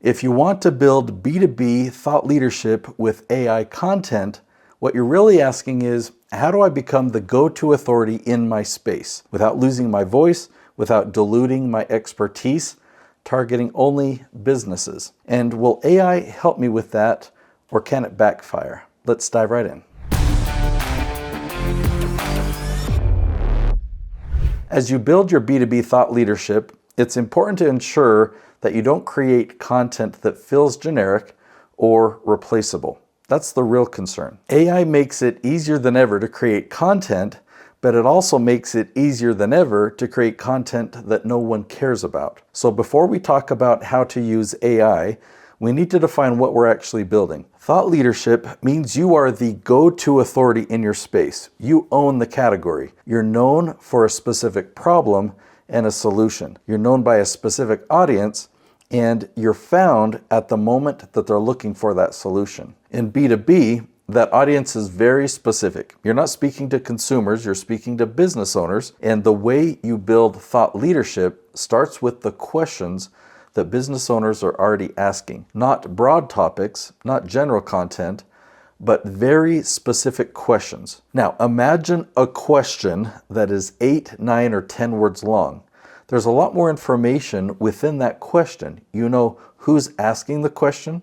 If you want to build B2B thought leadership with AI content, what you're really asking is, how do I become the go-to authority in my space without losing my voice, without diluting my expertise, targeting only businesses? And will AI help me with that, or can it backfire? Let's dive right in. As you build your B2B thought leadership, it's important to ensure that you don't create content that feels generic or replaceable. That's the real concern. AI makes it easier than ever to create content, but it also makes it easier than ever to create content that no one cares about. So before we talk about how to use AI, we need to define what we're actually building. Thought leadership means you are the go-to authority in your space. You own the category. You're known for a specific problem and a solution. You're known by a specific audience, and you're found at the moment that they're looking for that solution. In B2B, that audience is very specific. You're not speaking to consumers, you're speaking to business owners, and the way you build thought leadership starts with the questions that business owners are already asking. Not broad topics, not general content, but very specific questions. Now, imagine a question that is 8, 9, or 10 words long. There's a lot more information within that question. You know who's asking the question,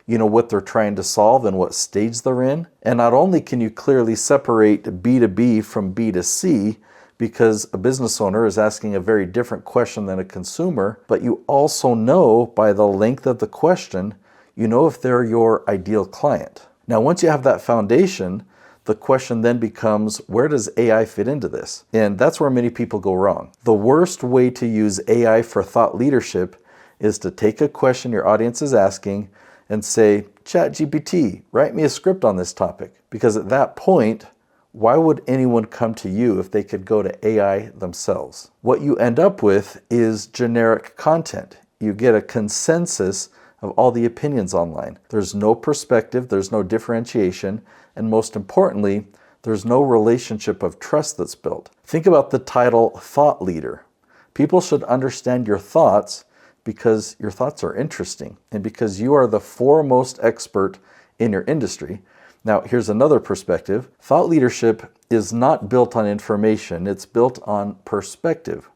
you know what they're trying to solve and what stage they're in. And not only can you clearly separate B2B from B2C, because a business owner is asking a very different question than a consumer, but you also know by the length of the question, you know if they're your ideal client. Now, once you have that foundation, the question then becomes, where does AI fit into this? And that's where many people go wrong. The worst way to use AI for thought leadership is to take a question your audience is asking and say, ChatGPT, write me a script on this topic. Because at that point, why would anyone come to you if they could go to AI themselves? What you end up with is generic content. You get a consensus of all the opinions online. There's no perspective, there's no differentiation, and most importantly, there's no relationship of trust that's built. Think about the title Thought Leader. People should understand your thoughts because your thoughts are interesting and because you are the foremost expert in your industry. Now, here's another perspective. Thought leadership is not built on information, it's built on perspective.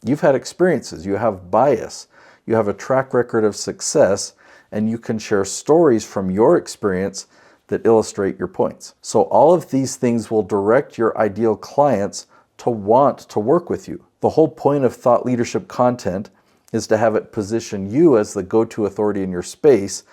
You've had experiences, you have bias, you have a track record of success, and you can share stories from your experience that illustrate your points. So all of these things will direct your ideal clients to want to work with you. The whole point of thought leadership content is to have it position you as the go-to authority in your space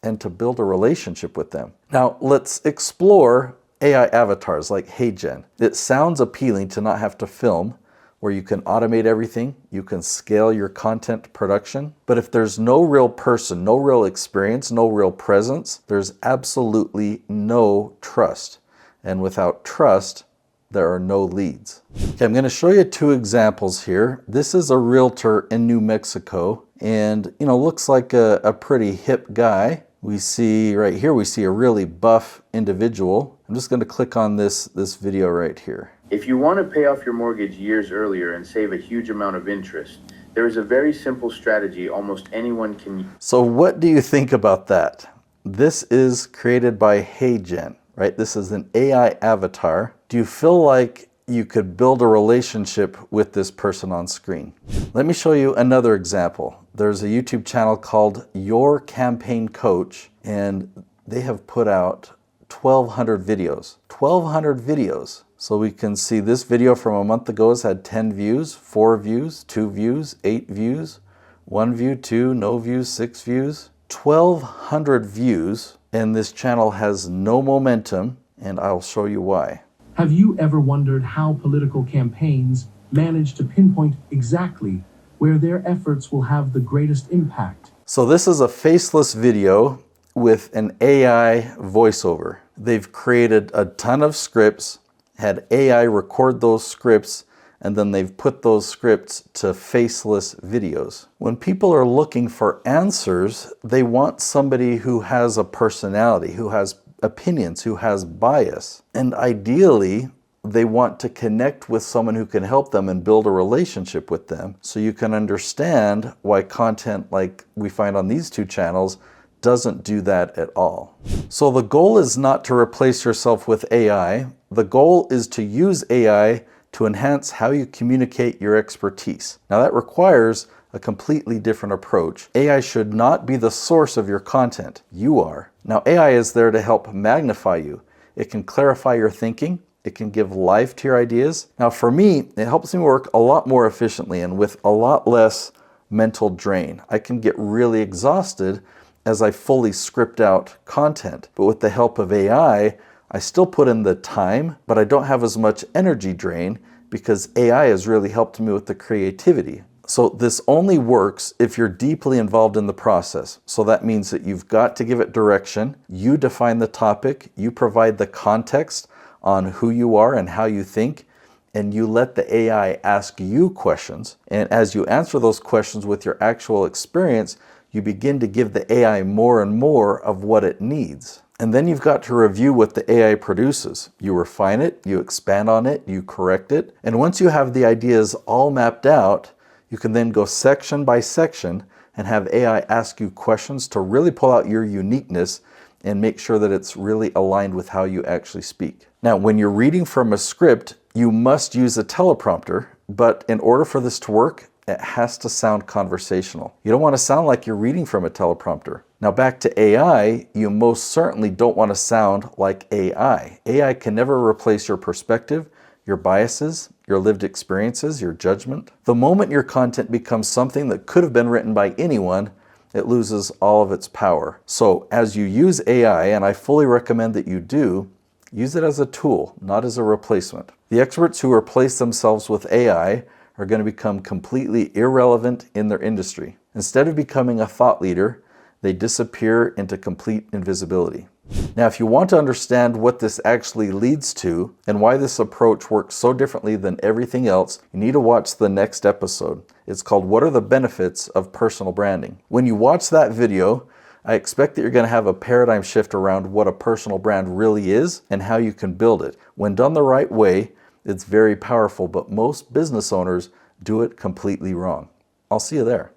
and to build a relationship with them. Now, let's explore AI avatars like HeyGen. It sounds appealing to not have to film, where you can automate everything, you can scale your content production. But if there's no real person, no real experience, no real presence, there's absolutely no trust. And without trust, there are no leads. Okay, I'm gonna show you 2 examples here. This is a realtor in New Mexico, and looks like a pretty hip guy. We see right here, we see a really buff individual. I'm just gonna click on this video right here. If you want to pay off your mortgage years earlier and save a huge amount of interest, there is a very simple strategy almost anyone can use. So what do you think about that? This is created by HeyGen, right? This is an AI avatar. Do you feel like you could build a relationship with this person on screen? Let me show you another example. There's a YouTube channel called Your Campaign Coach, and they have put out 1,200 videos. 1,200 videos. So we can see this video from a month ago has had 10 views, 4 views, 2 views, 8 views, 1 view, 2, no views, 6 views. 1,200 views, and this channel has no momentum, and I'll show you why. Have you ever wondered how political campaigns manage to pinpoint exactly where their efforts will have the greatest impact? So this is a faceless video with an AI voiceover. They've created a ton of scripts, had AI record those scripts, and then they've put those scripts to faceless videos. When people are looking for answers, they want somebody who has a personality, who has opinions, who has bias. And ideally, they want to connect with someone who can help them and build a relationship with them, so you can understand why content like we find on these two channels doesn't do that at all. So the goal is not to replace yourself with AI. The goal is to use AI to enhance how you communicate your expertise. Now that requires a completely different approach. AI should not be the source of your content. You are. Now AI is there to help magnify you. It can clarify your thinking. It can give life to your ideas. Now for me, it helps me work a lot more efficiently and with a lot less mental drain. I can get really exhausted as I fully script out content. But with the help of AI, I still put in the time, but I don't have as much energy drain because AI has really helped me with the creativity. So this only works if you're deeply involved in the process. So that means that you've got to give it direction. You define the topic, you provide the context on who you are and how you think, and you let the AI ask you questions. And as you answer those questions with your actual experience, you begin to give the AI more and more of what it needs. And then you've got to review what the AI produces. You refine it, you expand on it, you correct it. And once you have the ideas all mapped out, you can then go section by section and have AI ask you questions to really pull out your uniqueness and make sure that it's really aligned with how you actually speak. Now, when you're reading from a script, you must use a teleprompter, but in order for this to work, it has to sound conversational. You don't want to sound like you're reading from a teleprompter. Now back to AI, you most certainly don't want to sound like AI. AI can never replace your perspective, your biases, your lived experiences, your judgment. The moment your content becomes something that could have been written by anyone, it loses all of its power. So as you use AI, and I fully recommend that you do, use it as a tool, not as a replacement. The experts who replace themselves with AI are going to become completely irrelevant in their industry. Instead of becoming a thought leader, they disappear into complete invisibility. Now, if you want to understand what this actually leads to and why this approach works so differently than everything else, you need to watch the next episode. It's called What Are the Benefits of Personal Branding? When you watch that video, I expect that you're going to have a paradigm shift around what a personal brand really is and how you can build it. When done the right way, it's very powerful, but most business owners do it completely wrong. I'll see you there.